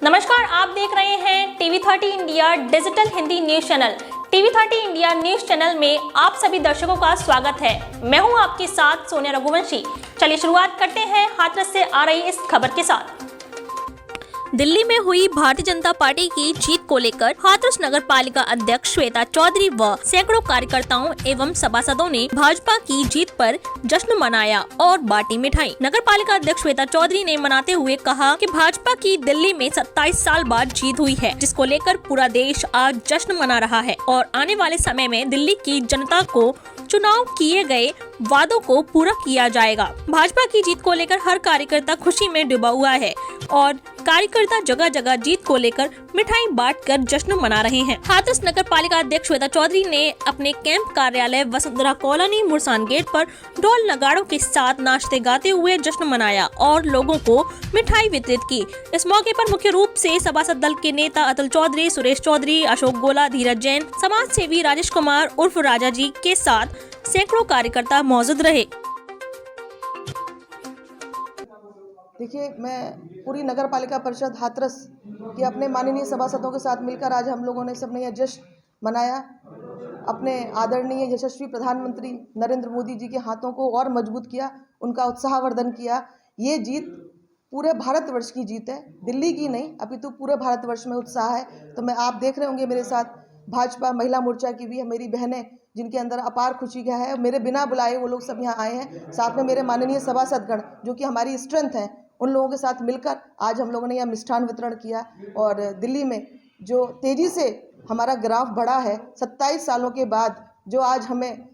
नमस्कार, आप देख रहे हैं TV 30 India digital Hindi news channel. TV 30 India news channel में आप सभी दर्शकों का स्वागत है। मैं हूं आपके साथ सोनिया रघुवंशी। चलिए शुरुआत करते हैं हाथरस से आ रही इस खबर के साथ। दिल्ली में हुई भारतीय जनता पार्टी की जीत को लेकर हाथरस नगर पालिका अध्यक्ष श्वेता चौधरी व सैकड़ों कार्यकर्ताओं एवं सभासदों ने भाजपा की जीत पर जश्न मनाया और बांटी मिठाई। नगर पालिका अध्यक्ष श्वेता चौधरी ने मनाते हुए कहा कि भाजपा की दिल्ली में 27 साल बाद जीत हुई है, जिसको लेकर पूरा देश आज जश्न मना रहा है और आने वाले समय में दिल्ली की जनता को चुनाव किए गए वादों को पूरा किया जाएगा। भाजपा की जीत को लेकर हर कार्यकर्ता खुशी में डूबा हुआ है और कार्यकर्ता जगह जगह जीत को लेकर मिठाई बांटकर जश्न मना रहे हैं। हाथरस नगर पालिका अध्यक्ष श्वेता चौधरी ने अपने कैंप कार्यालय वसुंधरा कॉलोनी मुरसान गेट पर ढोल नगाड़ों के साथ नाचते गाते हुए जश्न मनाया और लोगों को मिठाई वितरित की। इस मौके पर मुख्य रूप से सभासद दल के नेता अतुल चौधरी, सुरेश चौधरी, अशोक गोला, धीरज जैन, समाज सेवी राजेश कुमार उर्फ राजा जी के साथ सैकड़ों कार्यकर्ता मौजूद रहे। देखिए, मैं पूरी नगर पालिका परिषद हाथरस के अपने माननीय सभासदों के साथ मिलकर आज हम लोगों ने सबने यह जश्न मनाया। अपने आदरणीय यशस्वी प्रधानमंत्री नरेंद्र मोदी जी के हाथों को और मजबूत किया, उनका उत्साहवर्धन किया। ये जीत पूरे भारतवर्ष की जीत है, दिल्ली की नहीं, अपितु पूरे भारतवर्ष में उत्साह है। तो मैं आप देख रहे होंगे मेरे साथ भाजपा महिला मोर्चा की भी मेरी बहनें, जिनके अंदर अपार खुशी का है, मेरे बिना बुलाए वो लोग सब यहाँ आए हैं। साथ में मेरे माननीय सभासदगण जो कि हमारी स्ट्रेंथ हैं, उन लोगों के साथ मिलकर आज हम लोगों ने यह मिष्ठान वितरण किया। और दिल्ली में जो तेज़ी से हमारा ग्राफ बढ़ा है, 27 सालों के बाद जो आज हमें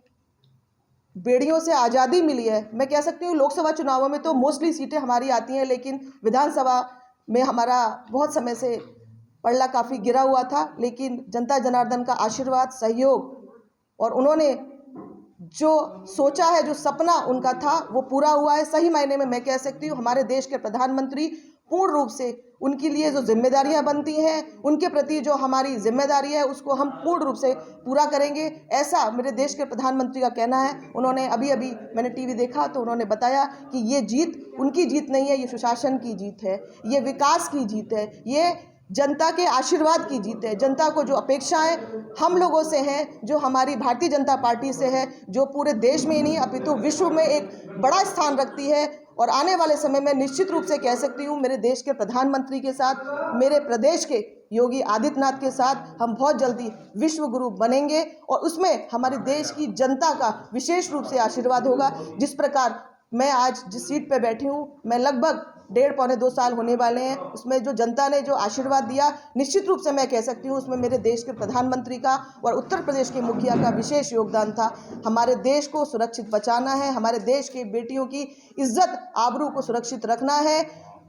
बेड़ियों से आज़ादी मिली है, मैं कह सकती हूँ लोकसभा चुनावों में तो मोस्टली सीटें हमारी आती हैं, लेकिन विधानसभा में हमारा बहुत समय से पल्ला काफ़ी गिरा हुआ था। लेकिन जनता जनार्दन का आशीर्वाद, सहयोग और उन्होंने जो सोचा है, जो सपना उनका था, वो पूरा हुआ है। सही मायने में मैं कह सकती हूँ हमारे देश के प्रधानमंत्री पूर्ण रूप से उनके लिए जो जिम्मेदारियां बनती हैं, उनके प्रति जो हमारी जिम्मेदारी है, उसको हम पूर्ण रूप से पूरा करेंगे, ऐसा मेरे देश के प्रधानमंत्री का कहना है। उन्होंने अभी मैंने टीवी देखा तो उन्होंने बताया कि ये जीत उनकी जीत नहीं है, ये सुशासन की जीत है, ये विकास की जीत है, ये जनता के आशीर्वाद की जीत है। जनता को जो अपेक्षाएं हम लोगों से हैं, जो हमारी भारतीय जनता पार्टी से है, जो पूरे देश में ही नहीं अपितु विश्व में एक बड़ा स्थान रखती है। और आने वाले समय में निश्चित रूप से कह सकती हूँ मेरे देश के प्रधानमंत्री के साथ, मेरे प्रदेश के योगी आदित्यनाथ के साथ हम बहुत जल्दी विश्व गुरु बनेंगे और उसमें हमारे देश की जनता का विशेष रूप से आशीर्वाद होगा। जिस प्रकार मैं आज जिस सीट पर बैठी हूँ, मैं लगभग 1.5-2 साल होने वाले हैं, उसमें जो जनता ने जो आशीर्वाद दिया, निश्चित रूप से मैं कह सकती हूँ उसमें मेरे देश के प्रधानमंत्री का और उत्तर प्रदेश के मुखिया का विशेष योगदान था। हमारे देश को सुरक्षित बचाना है, हमारे देश की बेटियों की इज्जत आबरू को सुरक्षित रखना है,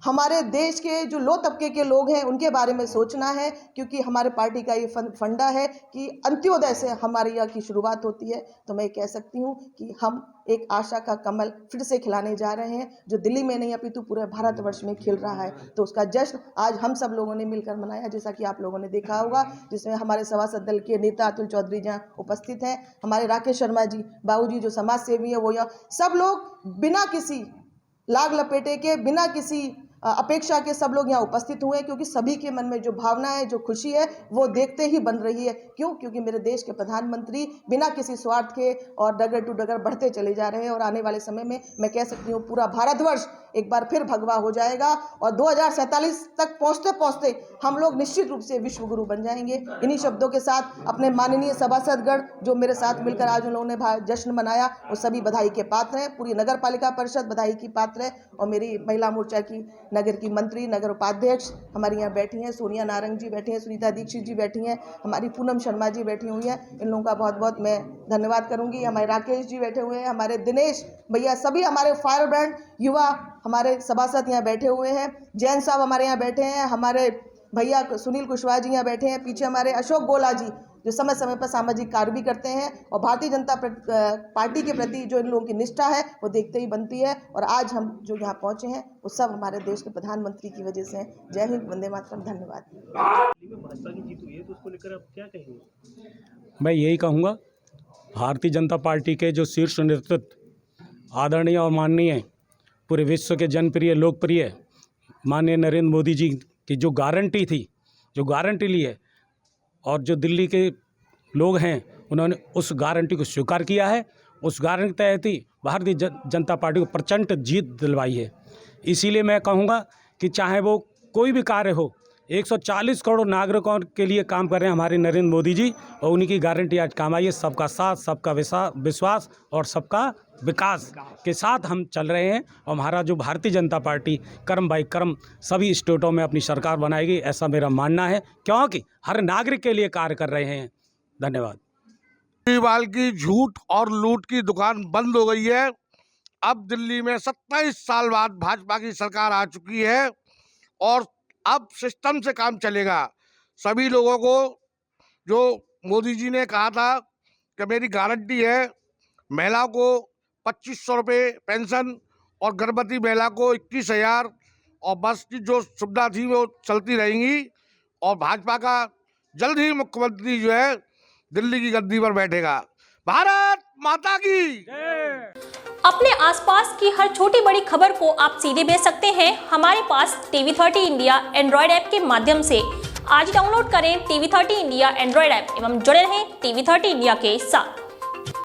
हमारे देश के जो लो तबके के लोग हैं उनके बारे में सोचना है, क्योंकि हमारे पार्टी का ये फंडा है कि अंत्योदय से हमारे यहाँ की शुरुआत होती है। तो मैं कह सकती हूँ कि हम एक आशा का कमल फिर से खिलाने जा रहे हैं, जो दिल्ली में नहीं अपितु पूरे भारतवर्ष में खिल रहा है। तो उसका जश्न आज हम सब लोगों ने मिलकर मनाया, जैसा कि आप लोगों ने देखा होगा, जिसमें हमारे सभासद दल के नेता अतुल चौधरी जहाँ उपस्थित हैं, हमारे राकेश शर्मा जी, बाबू जी जो समाज सेवी है वो यहाँ, सब लोग बिना किसी लाग लपेटे के, बिना किसी अपेक्षा के सब लोग यहाँ उपस्थित हुए, क्योंकि सभी के मन में जो भावना है, जो खुशी है, वो देखते ही बन रही है। क्यों? क्योंकि मेरे देश के प्रधानमंत्री बिना किसी स्वार्थ के और डगर टू डगर बढ़ते चले जा रहे हैं। और आने वाले समय में मैं कह सकती हूँ पूरा भारतवर्ष एक बार फिर भगवा हो जाएगा और 2047 तक पहुँचते पहुँचते हम लोग निश्चित रूप से विश्व गुरु बन जाएंगे। इन्हीं शब्दों के साथ अपने माननीय सभासदगण जो मेरे साथ मिलकर आज उन लोगों ने जश्न मनाया, वो सभी बधाई के पात्र हैं। पूरी नगर पालिका परिषद बधाई की पात्र है और मेरी महिला मोर्चा की नगर की मंत्री, नगर उपाध्यक्ष हमारी यहाँ बैठी हैं, सोनिया नारंग जी बैठी हैं, सुनीता दीक्षित जी बैठी हैं, हमारी पूनम शर्मा जी बैठी हुई हैं। इन लोगों का बहुत बहुत मैं धन्यवाद करूंगी। हमारे राकेश जी बैठे हुए हैं, हमारे दिनेश भैया, सभी हमारे फायर ब्रांड युवा हमारे सभासद यहाँ बैठे हुए हैं, जैन साहब हमारे यहाँ बैठे हैं, हमारे भैया सुनील कुशवाहा जी यहाँ बैठे हैं, पीछे हमारे अशोक गोला जी जो समय समय पर सामाजिक कार्य भी करते हैं। और भारतीय जनता पार्टी के प्रति जो इन लोगों की निष्ठा है वो देखते ही बनती है। और आज हम जो यहाँ पहुँचे हैं वो सब हमारे देश के प्रधानमंत्री की वजह से हैं। जय हिंद, वंदे मातरम, धन्यवाद। भाजपा की जीत हुई है तो उसको लेकर आप क्या कहेंगे? मैं यही कहूँगा, भारतीय जनता पार्टी के जो शीर्ष नेतृत्व आदरणीय और माननीय पूरे विश्व के जनप्रिय लोकप्रिय माननीय नरेंद्र मोदी जी कि जो गारंटी थी, जो गारंटी ली है और जो दिल्ली के लोग हैं उन्होंने उस गारंटी को स्वीकार किया है। उस गारंटी के तहत ही भारतीय जनता पार्टी को प्रचंड जीत दिलवाई है। इसीलिए मैं कहूँगा कि चाहे वो कोई भी कार्य हो, 140 करोड़ नागरिकों के लिए काम कर रहे हैं हमारे नरेंद्र मोदी जी, और उन्हीं की गारंटी आज काम आई है। सबका साथ, सबका विश्वास और सबका विकास के साथ हम चल रहे हैं। और हमारा जो भारतीय जनता पार्टी कर्म बाई कर्म सभी स्टेटों में अपनी सरकार बनाएगी, ऐसा मेरा मानना है, क्योंकि हर नागरिक के लिए कार्य कर रहे हैं। धन्यवाद। केजरीवाल की झूठ और लूट की दुकान बंद हो गई है। अब दिल्ली में 27 साल बाद भाजपा की सरकार आ चुकी है और अब सिस्टम से काम चलेगा। सभी लोगों को जो मोदी जी ने कहा था कि मेरी गारंटी है, महिलाओं को 2500 रुपये पेंशन और गर्भवती महिला को 21,000 और बस की जो सुविधा थी वो चलती रहेंगी। और भाजपा का जल्द ही मुख्यमंत्री जो है दिल्ली की गद्दी पर बैठेगा। भारत माता की जय। अपने आसपास की हर छोटी बड़ी खबर को आप सीधे भेज सकते हैं हमारे पास TV30 इंडिया एंड्रॉयड ऐप के माध्यम से। आज डाउनलोड करें TV30 इंडिया एंड्रॉयड ऐप एवं जुड़े रहें TV30 इंडिया के साथ।